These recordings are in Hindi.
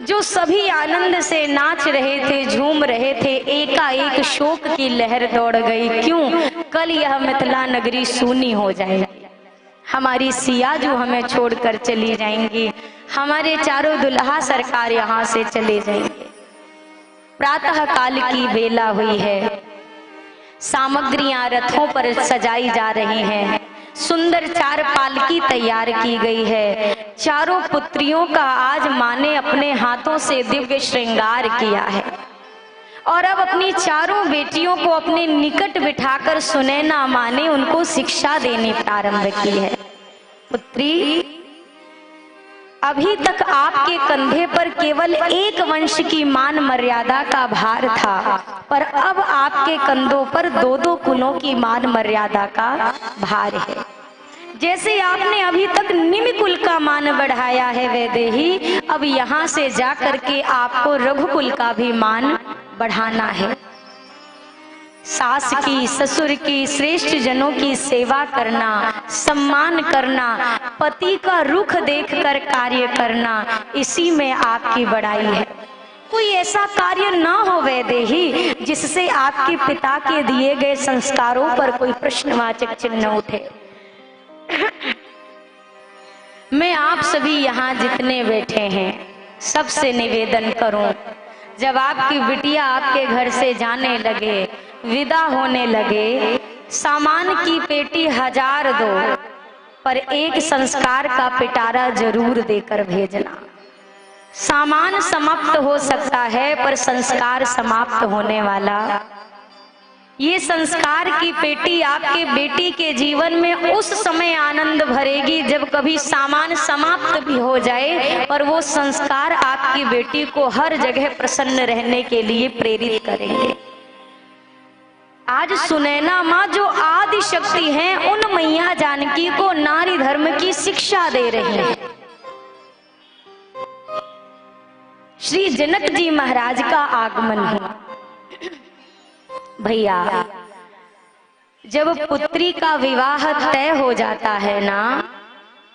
जो सभी आनंद से नाच रहे थे, झूम रहे थे, एकाएक शोक की लहर दौड़ गई। क्यों? कल यह मिथिला नगरी सूनी हो जाएगी, हमारी सिया जो हमें छोड़कर चली जाएंगी, हमारे चारों दुल्हा सरकार यहाँ से चले जाएंगे। प्रातः काल की बेला हुई है, सामग्रियां रथों पर सजाई जा रही हैं, सुंदर 4 पालकी तैयार की गई है। चारों पुत्रियों का आज माँ ने अपने हाथों से दिव्य श्रृंगार किया है और अब अपनी चारों बेटियों को अपने निकट बिठाकर सुनैना माँ ने उनको शिक्षा देनी प्रारंभ की है। पुत्री, अभी तक आपके कंधे पर केवल एक वंश की मान मर्यादा का भार था, पर अब आपके कंधों पर 2-2 कुलों की मान मर्यादा का भार है। जैसे आपने अभी तक निमि कुल का मान बढ़ाया है वैदेही, अब यहाँ से जाकर के आपको रघुकुल का भी मान बढ़ाना है। सास की, ससुर की, श्रेष्ठ जनों की सेवा करना, सम्मान करना, पति का रुख देखकर कार्य करना, इसी में आपकी बड़ाई है। कोई ऐसा कार्य ना हो वैदेही जिससे आपके पिता के दिए गए संस्कारों पर कोई प्रश्नवाचक चिन्ह उठे। मैं आप सभी यहाँ जितने बैठे हैं सबसे निवेदन करूं, जब आपकी बिटिया आपके घर से जाने लगे, विदा होने लगे, सामान की पेटी 1000 दो, पर एक संस्कार का पिटारा जरूर देकर भेजना। सामान समाप्त हो सकता है पर संस्कार समाप्त होने वाला। ये संस्कार की पेटी आपके बेटी के जीवन में उस समय आनंद भरेगी जब कभी सामान समाप्त भी हो जाए, पर वो संस्कार आपकी बेटी को हर जगह प्रसन्न रहने के लिए प्रेरित करेंगे। आज सुनैना माँ जो आदि शक्ति हैं, उन मैया जानकी को नारी धर्म की शिक्षा दे रही हैं। श्री जनक जी महाराज का आगमन हुआ। भैया, जब पुत्री का विवाह तय हो जाता है ना,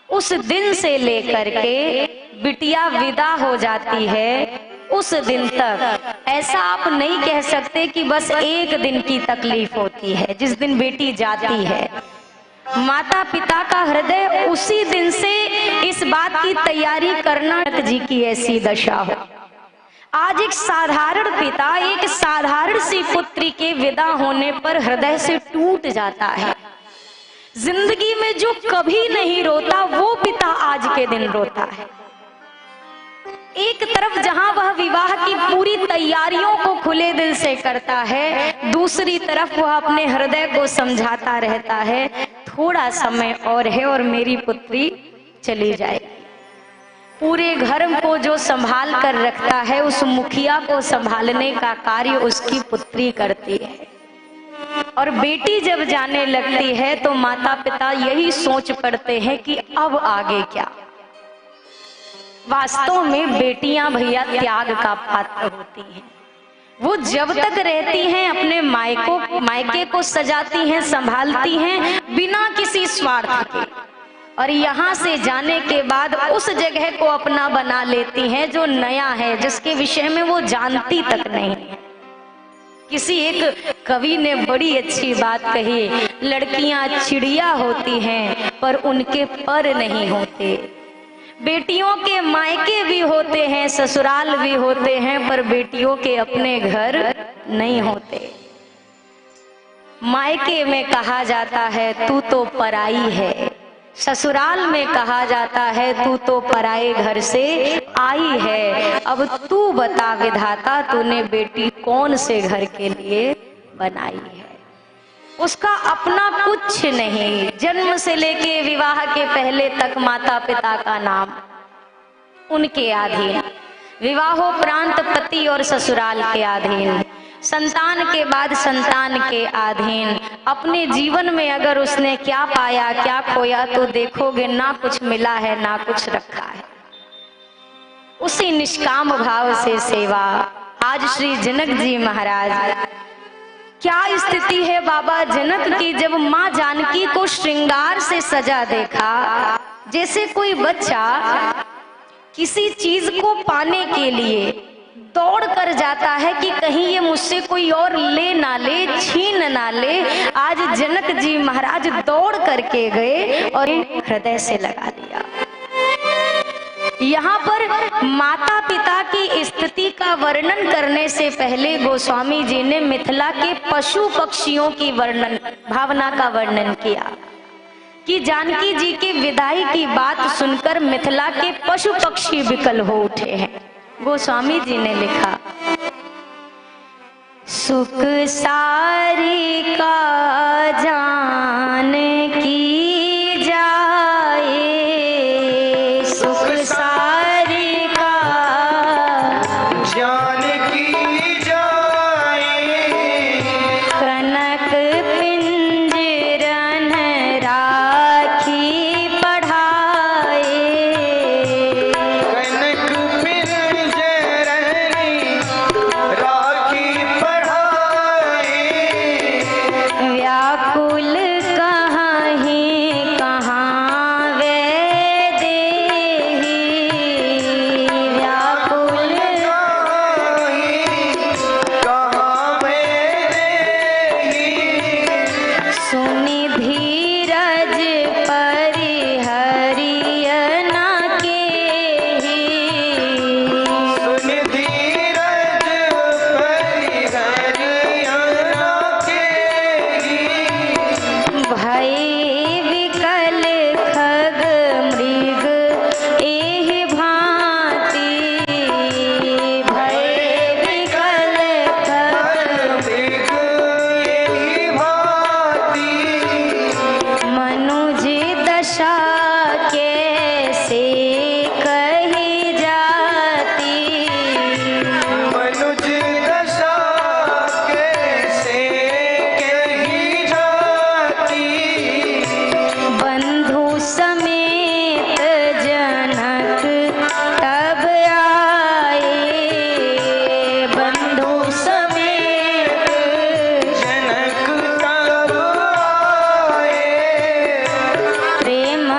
उस दिन से लेकर के बिटिया विदा हो जाती है, उस दिन तक ऐसा आप नहीं कह सकते कि बस एक दिन की तकलीफ होती है। जिस दिन बेटी जाती है, माता पिता का हृदय उसी दिन से इस बात की तैयारी करना जी की ऐसी दशा हो। आज एक साधारण पिता एक साधारण सी पुत्री के विदा होने पर हृदय से टूट जाता है। जिंदगी में जो कभी नहीं रोता वो पिता आज के दिन रोता है। एक तरफ जहां वह विवाह की पूरी तैयारियों को खुले दिल से करता है, दूसरी तरफ वह अपने हृदय को समझाता रहता है, थोड़ा समय और है और मेरी पुत्री चली जाएगी। पूरे घर को जो संभाल कर रखता है, उस मुखिया को संभालने का कार्य उसकी पुत्री करती है। और बेटी जब जाने लगती है तो माता पिता यही सोच पड़ते हैं कि अब आगे क्या। वास्तव में बेटियां भैया त्याग का पात्र होती हैं। वो जब तक रहती हैं अपने मायके को सजाती हैं, संभालती हैं बिना किसी स्वार्थ के, और यहाँ से जाने के बाद उस जगह को अपना बना लेती हैं जो नया है, जिसके विषय में वो जानती तक नहीं है। किसी एक कवि ने बड़ी अच्छी बात कही, लड़कियां चिड़िया होती हैं पर उनके पर नहीं होते। बेटियों के मायके भी होते हैं, ससुराल भी होते हैं, पर बेटियों के अपने घर नहीं होते। मायके में कहा जाता है तू तो पराई है, ससुराल में कहा जाता है तू तो पराए घर से आई है। अब तू बता विधाता, तूने बेटी कौन से घर के लिए बनाई है। उसका अपना कुछ नहीं, जन्म से लेके विवाह के पहले तक माता पिता का नाम उनके अधीन, विवाहोपरांत पति और ससुराल के अधीन, संतान के बाद संतान के अधीन। अपने जीवन में अगर उसने क्या पाया क्या खोया तो देखोगे ना कुछ मिला है ना कुछ रखा है। उसी निष्काम भाव से सेवा। आज श्री जनक जी महाराज, क्या स्थिति है बाबा जनक की, जब माँ जानकी को श्रृंगार से सजा देखा, जैसे कोई बच्चा किसी चीज को पाने के लिए दौड़ कर जाता है कि कहीं ये मुझसे कोई और ले ना ले, छीन ना ले। आज जनक जी महाराज दौड़ करके गए और हृदय से लगा दिया। यहाँ पर माता पिता की स्थिति का वर्णन करने से पहले गोस्वामी जी ने मिथिला के पशु पक्षियों की भावना का वर्णन किया कि जानकी जी के विदाई की बात सुनकर मिथिला के पशु पक्षी विकल हो उठे हैं। गोस्वामी जी ने लिखा, सुख सारी का जान की जाए, सुख सारी का जान की जाए, कनक पिंजरन राखी पढ़ाए, कनक पिंजरन राखी पढ़ाए, व्याकुल कहीं कहाँ वे देही, व्याकुल कहाँ में देही, सुनि धीरज परिहरिय न केही, सुन धीरज परिहरिया केही, भय विकल खग मृग एहि भांति, भय विकल खग मृग एहि भांति, मनुज दशा कैसे कही जाती, मनुज दशा कैसे कही जाती, बंधु समेत जनक तब आए, बंधु समेत जनक तब आए, प्रेम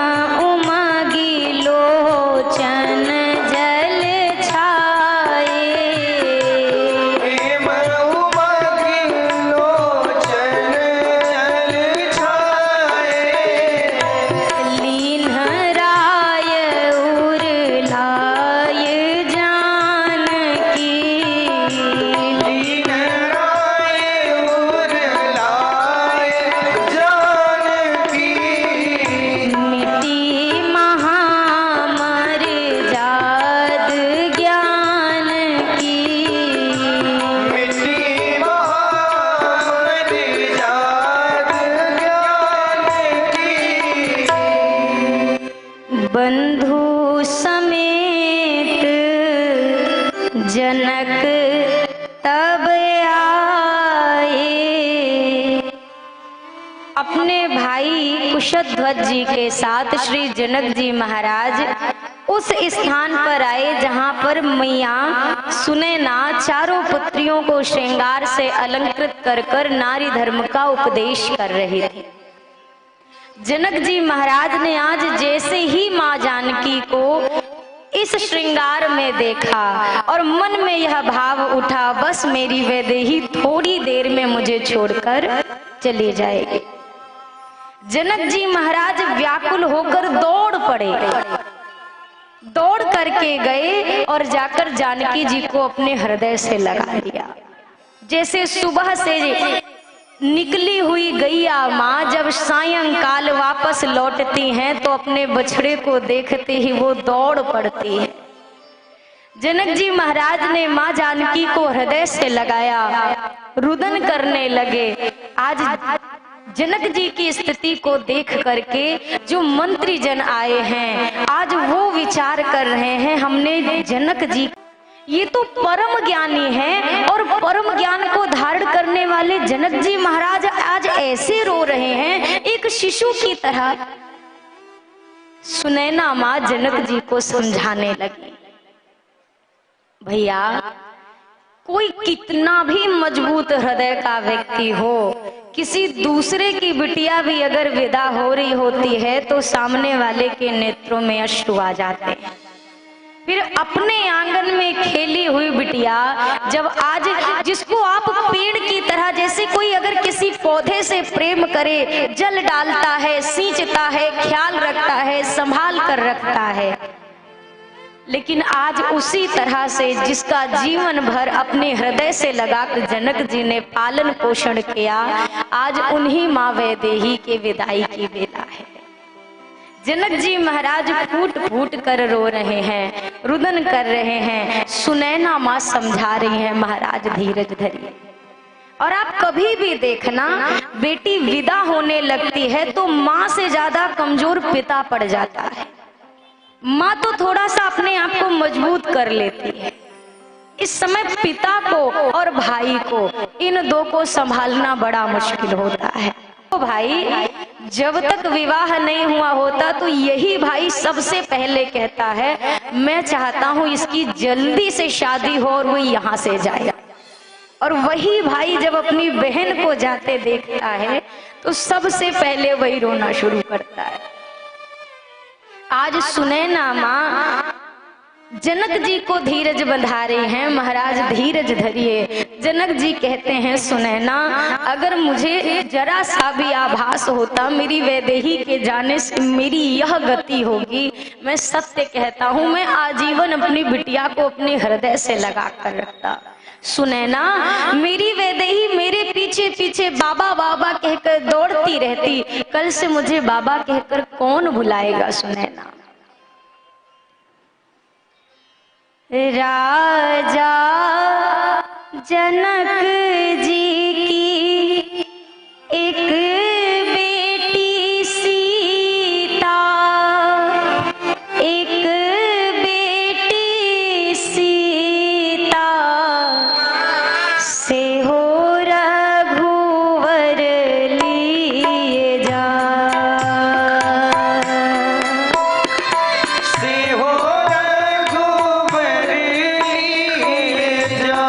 उमगी लोचन जल छाए, प्रेम उमगी लोचन जल छाए, लीन राय उर लाय जानकी, लीन राय उर लाय जानकी, मिटी महामर जाद ज्ञान की, मिट्टी महामर जात ज्ञान की, बंधु समेत जनक तब आए। अपने भाई कुशध्वज जी के साथ श्री जनक जी महाराज उस स्थान पर आए जहां पर मैया सुनैना चारों पुत्रियों को श्रृंगार से अलंकृत कर कर नारी धर्म का उपदेश कर रही थी। जनक जी महाराज ने आज जैसे ही माँ जानकी को इस श्रृंगार में देखा और मन में यह भाव उठा, बस मेरी वैदेही थोड़ी देर में मुझे छोड़कर चली जाएगी। जनक जी महाराज व्याकुल होकर दौड़ पड़े, दौड़ करके गए और जाकर जानकी जी को अपने हृदय से लगा दिया। जैसे सुबह से निकली हुई गैया माँ जब सायंकाल वापस लौटती हैं तो अपने बछड़े को देखते ही वो दौड़ पड़ती है। जनक जी महाराज ने माँ जानकी को हृदय से लगाया, रुदन करने लगे। आज जनक जी की स्थिति को देख करके जो मंत्री जन आए हैं आज वो विचार कर रहे हैं, हमने जनक जी, ये तो परम ज्ञानी हैं और परम ज्ञान को धारण करने वाले जनक जी महाराज आज ऐसे रो रहे हैं एक शिशु की तरह। सुनैना माँ जनक जी को समझाने लगी, भैया कोई कितना भी मजबूत हृदय का व्यक्ति हो, किसी दूसरे की बिटिया भी अगर विदा हो रही होती है तो सामने वाले के नेत्रों में अश्रु आ जाते हैं। फिर अपने आंगन में खेली हुई बिटिया जब आज जिसको आप पेड़ की तरह, जैसे कोई अगर किसी पौधे से प्रेम करे, जल डालता है, सींचता है, ख्याल रखता है, संभाल कर रखता है, लेकिन आज उसी तरह से जिसका जीवन भर अपने हृदय से लगाकर जनक जी ने पालन पोषण किया, आज उन्हीं माँ वैदेही के विदाई की बेला है। जनक जी महाराज फूट फूट कर रो रहे हैं, रुदन कर रहे हैं। सुनैना माँ समझा रही हैं, महाराज धीरज धरिए। और आप कभी भी देखना, बेटी विदा होने लगती है तो माँ से ज्यादा कमजोर पिता पड़ जाता है। माँ तो थोड़ा सा अपने आप को मजबूत कर लेती है। इस समय पिता को और भाई को, इन दो को संभालना बड़ा मुश्किल होता है। तो भाई जब तक विवाह नहीं हुआ होता तो यही भाई सबसे पहले कहता है, मैं चाहता हूं इसकी जल्दी से शादी हो और वो यहाँ से जाए। और वही भाई जब अपनी बहन को जाते देखता है तो सबसे पहले वही रोना शुरू करता है। आज सुनैना माँ जनक जी को धीरज बंधा रही हैं, महाराज धीरज धरिए। जनक जी कहते हैं, सुनैना अगर मुझे जरा सा भी आभास होता मेरी वैदेही के जाने से मेरी यह गति होगी, मैं सत्य कहता हूँ मैं आजीवन अपनी बिटिया को अपने हृदय से लगा कर रखता। सुनैना मेरी वैदेही मेरे पीछे पीछे बाबा बाबा कहकर दौड़ती रहती, कल से मुझे बाबा कहकर कौन बुलाएगा। सुनैना राजा जनक जी की एक बेटी सीता, एक बेटी सीता से हो रघुवर लिए जा, से हो रघुवर लिए जा।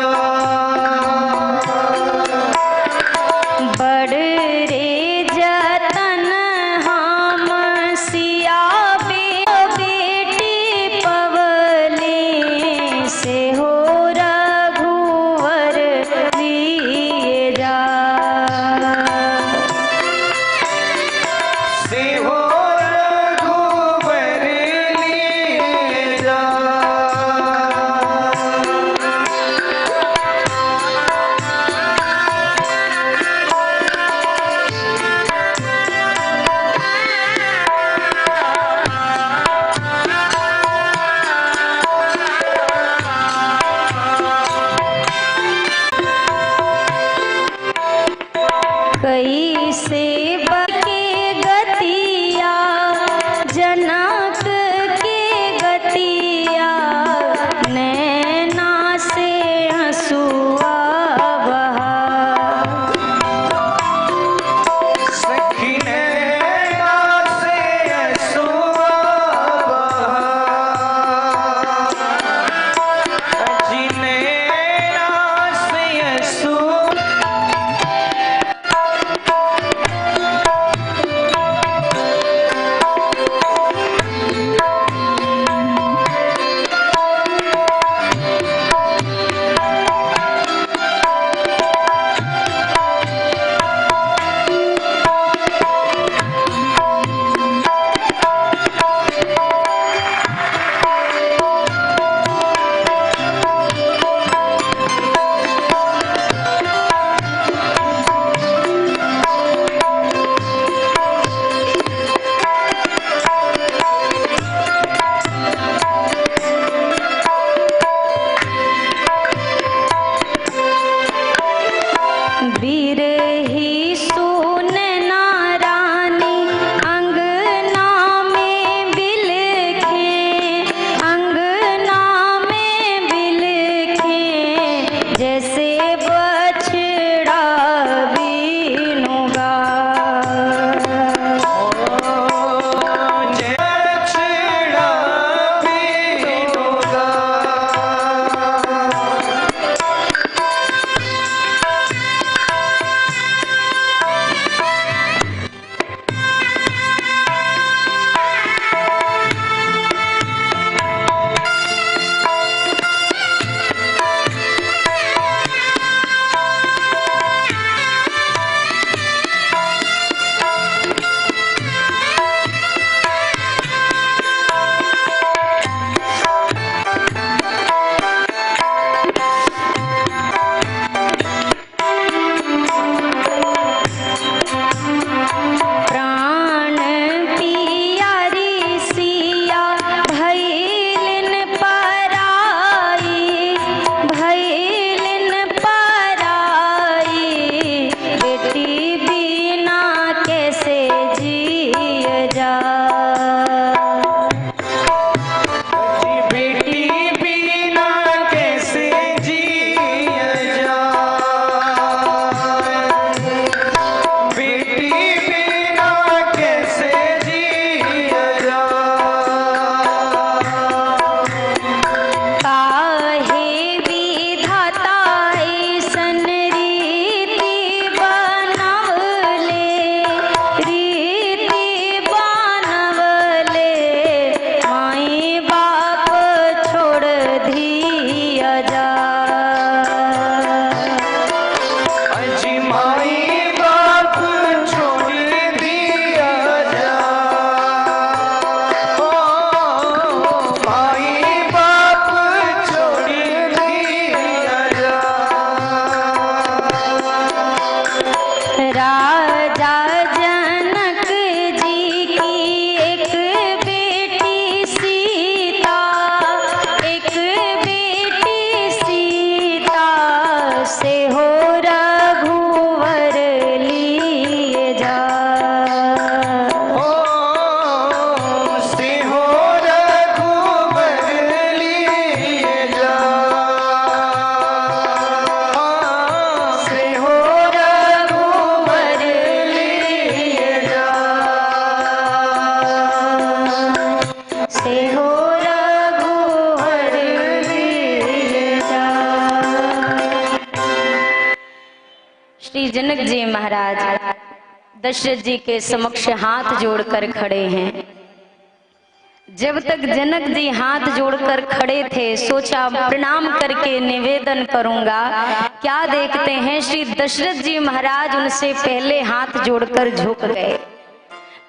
श्री जनक जी महाराज दशरथ जी के समक्ष हाथ जोड़कर खड़े हैं। जब तक जनक जी हाथ जोड़कर खड़े थे, सोचा प्रणाम करके निवेदन करूंगा। क्या देखते हैं, श्री दशरथ जी महाराज उनसे पहले हाथ जोड़कर झुक गए।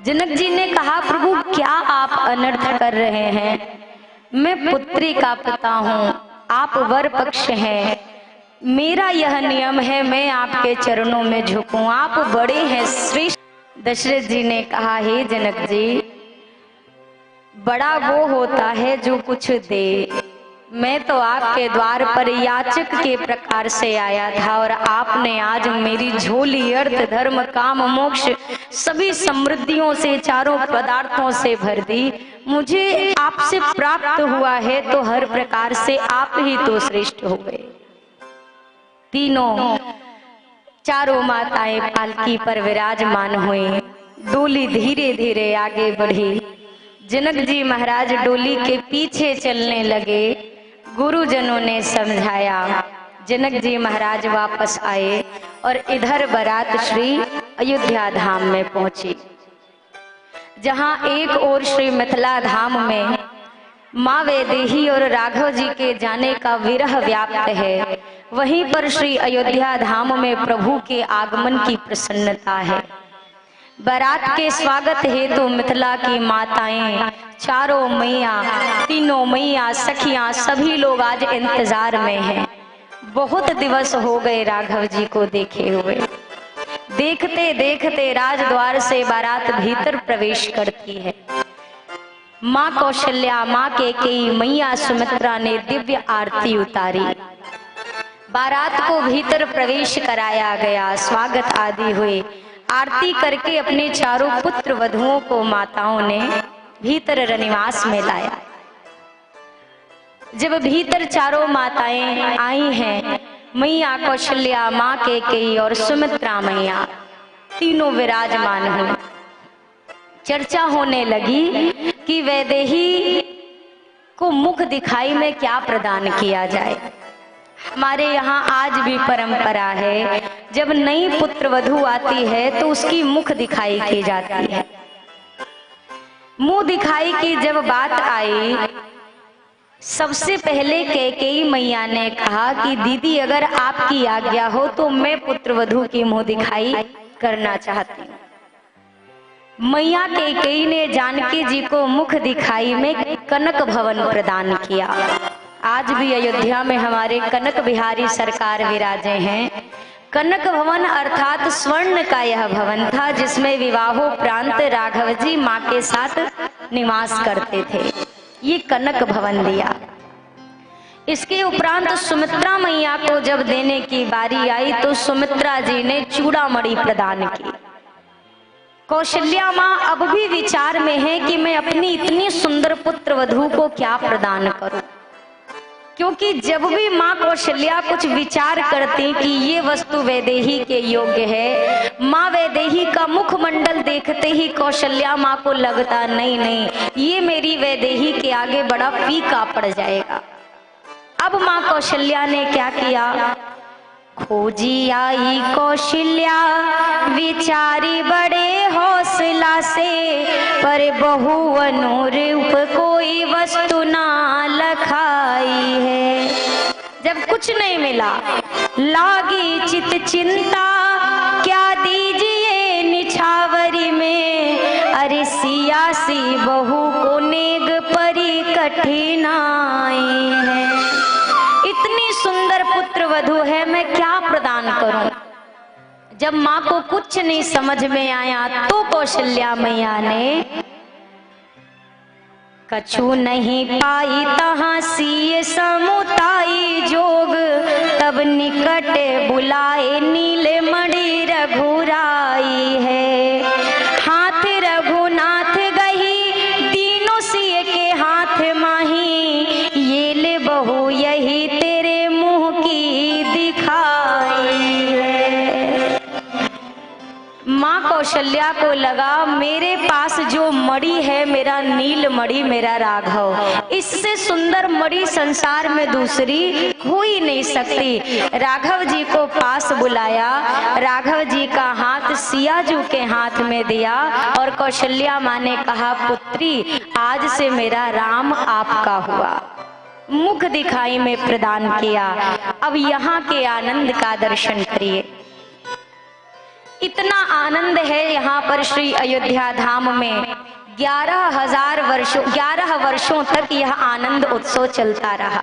जनक जी ने कहा, प्रभु क्या आप अनर्थ कर रहे हैं? मैं पुत्री का पिता हूँ, आप वर पक्ष हैं, मेरा यह नियम है, मैं आपके चरणों में झुकूं, आप बड़े हैं श्रेष्ठ। दशरथ जी ने कहा, हे जनक जी, बड़ा वो होता है जो कुछ दे। मैं तो आपके द्वार पर याचक के प्रकार से आया था और आपने आज मेरी झोली अर्थ धर्म काम मोक्ष सभी समृद्धियों से, चारों पदार्थों से भर दी। मुझे आपसे प्राप्त हुआ है तो हर प्रकार से आप ही तो श्रेष्ठ हो गए। तीनों चारों माताएं पालकी पर विराजमान हुई। डोली धीरे धीरे आगे बढ़ी। जनक जी महाराज डोली के पीछे चलने लगे। गुरुजनों ने समझाया। जनक जी महाराज वापस आए और इधर बारात श्री अयोध्या धाम में पहुंची, जहां एक ओर श्री मिथिला धाम में माँ वैदेही और राघव जी के जाने का विरह व्याप्त है, वहीं पर श्री अयोध्या धाम में प्रभु के आगमन की प्रसन्नता है। बारात के स्वागत हेतु मिथिला की माताएं, चारों मैया, तीनों मैया, सखियां, सभी लोग आज इंतजार में हैं। बहुत दिवस हो गए राघव जी को देखे हुए। देखते देखते राजद्वार से बारात भीतर प्रवेश करती है। माँ कौशल्या, माँ केकई, मैया सुमित्रा ने दिव्य आरती उतारी। बारात को भीतर प्रवेश कराया गया, स्वागत आदि हुए। आरती करके अपने चारों पुत्र वधुओं को माताओं ने भीतर रनिवास में लाया। जब भीतर चारों माताएं आई हैं, मैया कौशल्या, माँ केकई और सुमित्रा मैया, तीनों विराजमान हुई। चर्चा होने लगी कि वैदेही को मुख दिखाई में क्या प्रदान किया जाए। हमारे यहाँ आज भी परंपरा है, जब नई पुत्र वधू आती है तो उसकी मुख दिखाई की जाती है। मुंह दिखाई की जब बात आई, सबसे पहले कैकेयी मैया ने कहा कि दीदी अगर आपकी आज्ञा हो तो मैं पुत्र वधू की मुंह दिखाई करना चाहती हूँ। मैया कैकेयी ने जानकी जी को मुख दिखाई में कनक भवन प्रदान किया। आज भी अयोध्या में हमारे कनक बिहारी सरकार विराजे हैं। कनक भवन अर्थात स्वर्ण का यह भवन था, जिसमें विवाहोपरांत राघव जी माँ के साथ निवास करते थे। ये कनक भवन दिया। इसके उपरांत सुमित्रा मैया को जब देने की बारी आई तो सुमित्रा जी ने चूड़ामणि प्रदान की। कौशल्या माँ अब भी विचार में है कि मैं अपनी इतनी सुंदर पुत्र वधू को क्या प्रदान करूं, क्योंकि जब भी माँ कौशल्या कुछ विचार करती कि ये वस्तु वैदेही के योग्य है, माँ वैदेही का मुखमंडल देखते ही कौशल्या माँ को लगता नहीं नहीं, ये मेरी वैदेही के आगे बड़ा फीका पड़ जाएगा। अब माँ कौशल्या ने क्या किया, खोजी आई कौशल्या विचारी बड़े हौसला से, पर बहु अनुरूप कोई वस्तु ना लखाई है। जब कुछ नहीं मिला, लागी चित चिंता क्या दीजिए निछावरी में, अरे सियासी बहू को नेग परी कठिनाई है। इतनी सुंदर पुत्र वधू है, मैं क्या प्रदान करूं। जब माँ को कुछ नहीं समझ में आया तो कौशल्या मैया ने कछु नहीं पाई तहाँ सिय समुताई जोग, तब निकट बुलाए नीले मणि रघुराई है। हाथ रघुनाथ गही तीनों सिय के हाथ माही, ये ले बहू यही तेरे मुंह की दिखाई है। माँ कौशल्या को लगा मेरे पास जो मणि है मेरा नील मणि, मेरा राघव, इससे सुंदर मणि संसार में दूसरी हो ही नहीं सकती। राघव जी को पास बुलाया, राघव जी का हाथ सियाजू के हाथ में दिया और कौशल्या माँ ने कहा पुत्री आज से मेरा राम आपका हुआ। मुख दिखाई में प्रदान किया। अब यहाँ के आनंद का दर्शन करिए। इतना आनंद है यहाँ पर श्री अयोध्या धाम में। 11 वर्षों तक यह आनंद उत्सव चलता रहा।